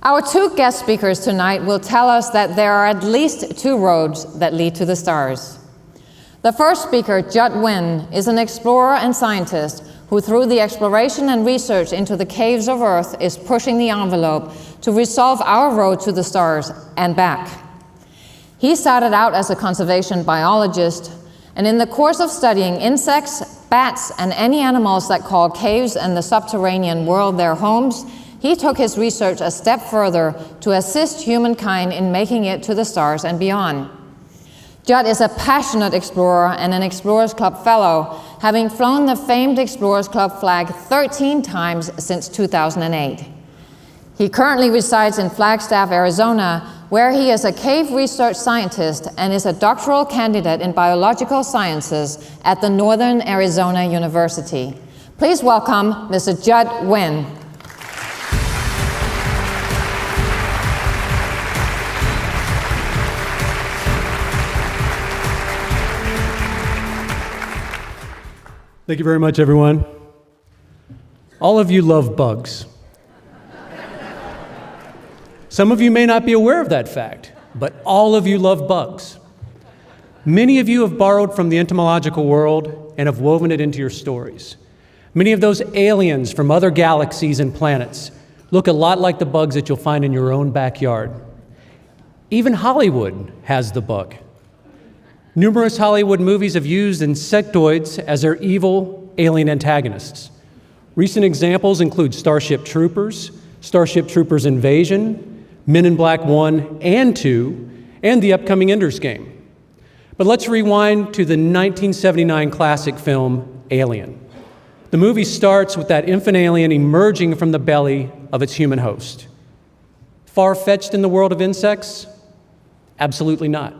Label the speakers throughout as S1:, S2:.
S1: Our two guest speakers tonight will tell us that there are at least two roads that lead to the stars. The first speaker, Jut Wynne, is an explorer and scientist who, through the exploration and research into the caves of Earth, is pushing the envelope to resolve our road to the stars and back. He started out as a conservation biologist, and in the course of studying insects, bats, and any animals that call caves and the subterranean world their homes, he took his research a step further to assist humankind in making it to the stars and beyond. Jut is a passionate explorer and an Explorers Club Fellow, having flown the famed Explorers Club flag 13 times since 2008. He currently resides in Flagstaff, Arizona, where he is a cave research scientist and is a doctoral candidate in biological sciences at the Northern Arizona University. Please welcome Mr. Jut Wynne.
S2: Thank you very much, everyone. All of you love bugs. Some of you may not be aware of that fact, but all of you love bugs. Many of you have borrowed from the entomological world and have woven it into your stories. Many of those aliens from other galaxies and planets look a lot like the bugs that you'll find in your own backyard. Even Hollywood has the bug. Numerous Hollywood movies have used insectoids as their evil alien antagonists. Recent examples include Starship Troopers, Starship Troopers Invasion, Men in Black 1 and 2, and the upcoming Ender's Game. But let's rewind to the 1979 classic film, Alien. The movie starts with that infant alien emerging from the belly of its human host. Far-fetched in the world of insects? Absolutely not.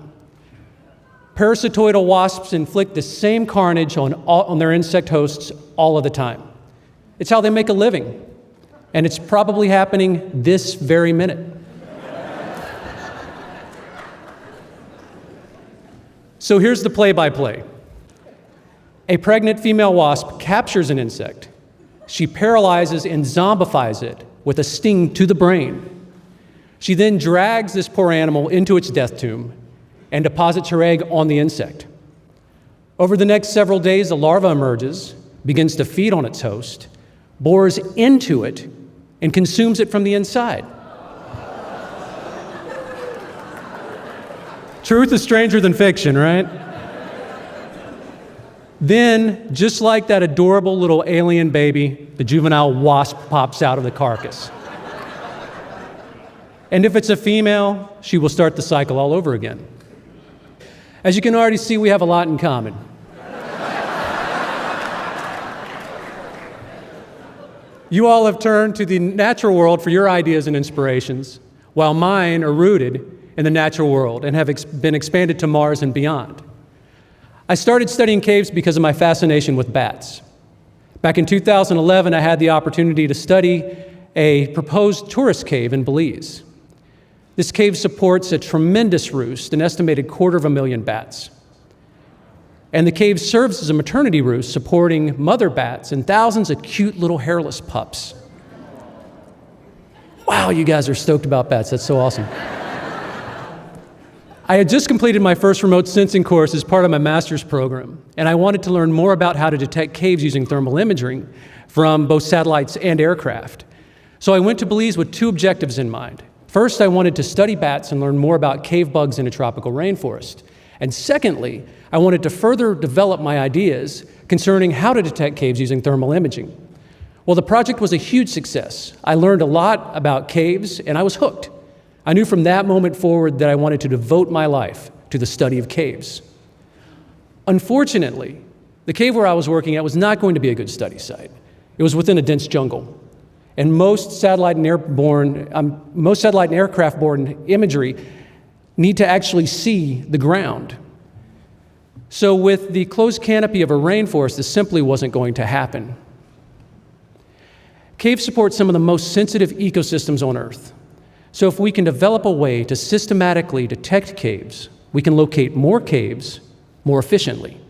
S2: Parasitoidal wasps inflict the same carnage on their insect hosts all of the time. It's how they make a living, and it's probably happening this very minute. So here's the play-by-play. A pregnant female wasp captures an insect. She paralyzes and zombifies it with a sting to the brain. She then drags this poor animal into its death tomb and deposits her egg on the insect. Over the next several days, the larva emerges, begins to feed on its host, bores into it, and consumes it from the inside. Truth is stranger than fiction, right? Then, just like that adorable little alien baby, the juvenile wasp pops out of the carcass. And if it's a female, she will start the cycle all over again. As you can already see, we have a lot in common. You all have turned to the natural world for your ideas and inspirations, while mine are rooted in the natural world and have been expanded to Mars and beyond. I started studying caves because of my fascination with bats. Back in 2011, I had the opportunity to study a proposed tourist cave in Belize. This cave supports a tremendous roost, an estimated 250,000 bats. And the cave serves as a maternity roost, supporting mother bats and thousands of cute little hairless pups. Wow, you guys are stoked about bats. That's so awesome. I had just completed my first remote sensing course as part of my master's program, and I wanted to learn more about how to detect caves using thermal imaging from both satellites and aircraft. So I went to Belize with two objectives in mind. First, I wanted to study bats and learn more about cave bugs in a tropical rainforest. And secondly, I wanted to further develop my ideas concerning how to detect caves using thermal imaging. Well, the project was a huge success. I learned a lot about caves, and I was hooked. I knew from that moment forward that I wanted to devote my life to the study of caves. Unfortunately, the cave where I was working at was not going to be a good study site. It was within a dense jungle. And most satellite and aircraft-borne imagery need to actually see the ground. So with the closed canopy of a rainforest, this simply wasn't going to happen. Caves support some of the most sensitive ecosystems on Earth. So if we can develop a way to systematically detect caves, we can locate more caves more efficiently.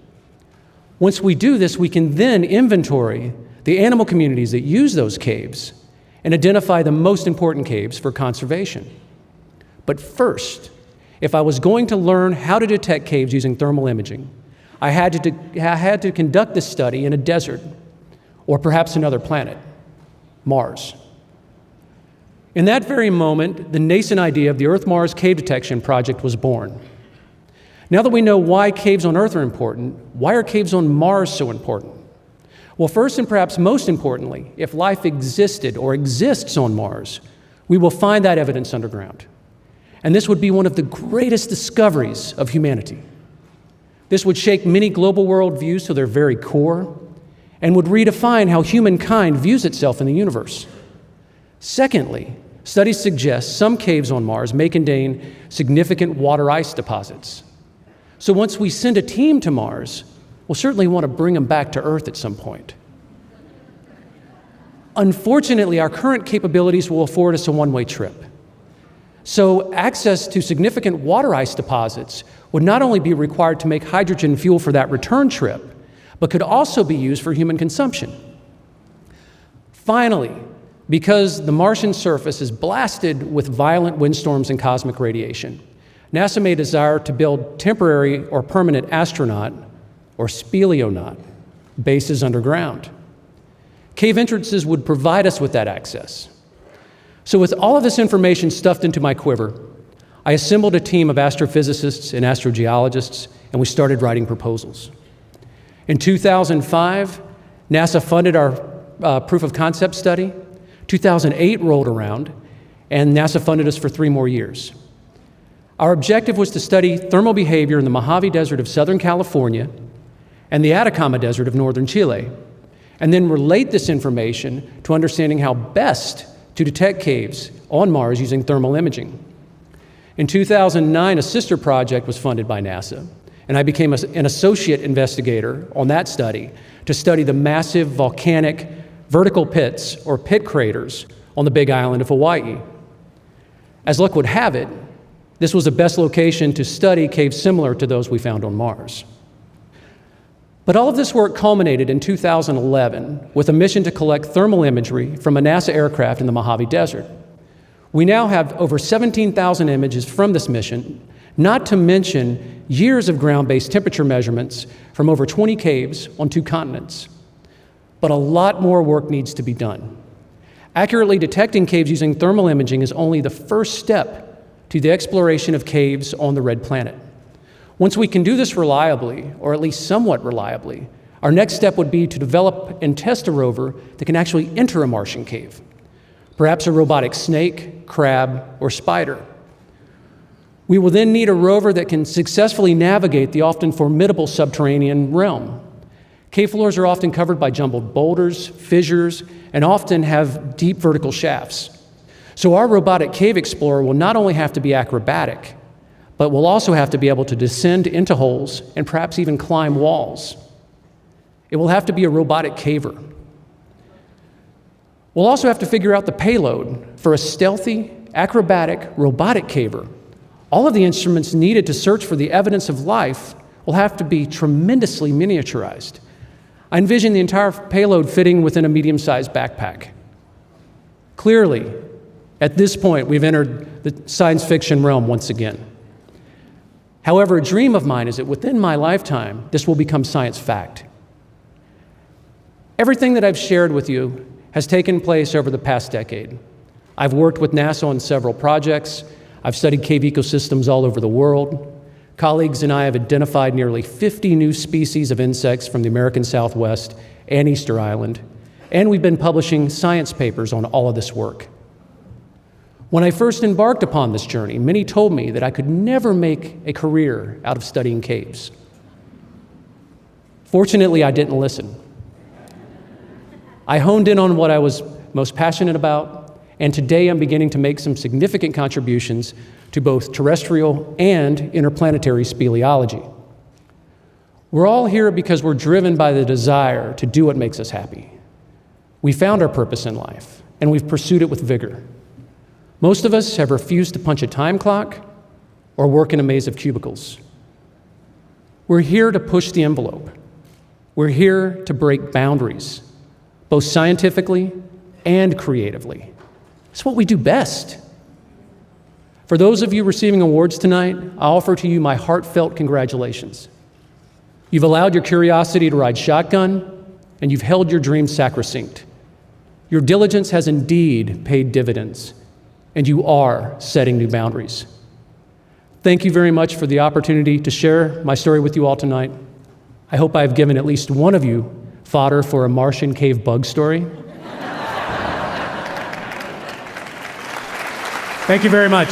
S2: Once we do this, we can then inventory the animal communities that use those caves and identify the most important caves for conservation. But first, if I was going to learn how to detect caves using thermal imaging, I had to conduct this study in a desert, or perhaps another planet, Mars. In that very moment, the nascent idea of the Earth-Mars Cave Detection Project was born. Now that we know why caves on Earth are important, why are caves on Mars so important? Well, first and perhaps most importantly, if life existed or exists on Mars, we will find that evidence underground. And this would be one of the greatest discoveries of humanity. This would shake many global worldviews to their very core and would redefine how humankind views itself in the universe. Secondly, studies suggest some caves on Mars may contain significant water ice deposits. So once we send a team to Mars, we'll certainly want to bring them back to Earth at some point. Unfortunately, our current capabilities will afford us a one-way trip. So access to significant water ice deposits would not only be required to make hydrogen fuel for that return trip, but could also be used for human consumption. Finally, because the Martian surface is blasted with violent windstorms and cosmic radiation, NASA may desire to build temporary or permanent astronaut or speleonaut bases underground. Cave entrances would provide us with that access. So with all of this information stuffed into my quiver, I assembled a team of astrophysicists and astrogeologists, and we started writing proposals. In 2005, NASA funded our proof of concept study. 2008 rolled around, and NASA funded us for 3 more years. Our objective was to study thermal behavior in the Mojave Desert of Southern California and the Atacama Desert of northern Chile, and then relate this information to understanding how best to detect caves on Mars using thermal imaging. In 2009, a sister project was funded by NASA, and I became an associate investigator on that study to study the massive volcanic vertical pits, or pit craters, on the Big Island of Hawaii. As luck would have it, this was the best location to study caves similar to those we found on Mars. But all of this work culminated in 2011 with a mission to collect thermal imagery from a NASA aircraft in the Mojave Desert. We now have over 17,000 images from this mission, not to mention years of ground-based temperature measurements from over 20 caves on 2 continents. But a lot more work needs to be done. Accurately detecting caves using thermal imaging is only the first step to the exploration of caves on the Red Planet. Once we can do this reliably, or at least somewhat reliably, our next step would be to develop and test a rover that can actually enter a Martian cave, perhaps a robotic snake, crab, or spider. We will then need a rover that can successfully navigate the often formidable subterranean realm. Cave floors are often covered by jumbled boulders, fissures, and often have deep vertical shafts. So our robotic cave explorer will not only have to be acrobatic, but will also have to be able to descend into holes and perhaps even climb walls. It will have to be a robotic caver. We'll also have to figure out the payload for a stealthy, acrobatic, robotic caver. All of the instruments needed to search for the evidence of life will have to be tremendously miniaturized. I envision the entire payload fitting within a medium-sized backpack. Clearly, at this point, we've entered the science fiction realm once again. However, a dream of mine is that within my lifetime, this will become science fact. Everything that I've shared with you has taken place over the past decade. I've worked with NASA on several projects. I've studied cave ecosystems all over the world. Colleagues and I have identified nearly 50 new species of insects from the American Southwest and Easter Island, and we've been publishing science papers on all of this work. When I first embarked upon this journey, many told me that I could never make a career out of studying caves. Fortunately, I didn't listen. I honed in on what I was most passionate about, and today I'm beginning to make some significant contributions to both terrestrial and interplanetary speleology. We're all here because we're driven by the desire to do what makes us happy. We found our purpose in life, and we've pursued it with vigor. Most of us have refused to punch a time clock or work in a maze of cubicles. We're here to push the envelope. We're here to break boundaries, both scientifically and creatively. It's what we do best. For those of you receiving awards tonight, I offer to you my heartfelt congratulations. You've allowed your curiosity to ride shotgun, and you've held your dreams sacrosanct. Your diligence has indeed paid dividends, and you are setting new boundaries. Thank you very much for the opportunity to share my story with you all tonight. I hope I have given at least one of you fodder for a Martian cave bug story. Thank you very much.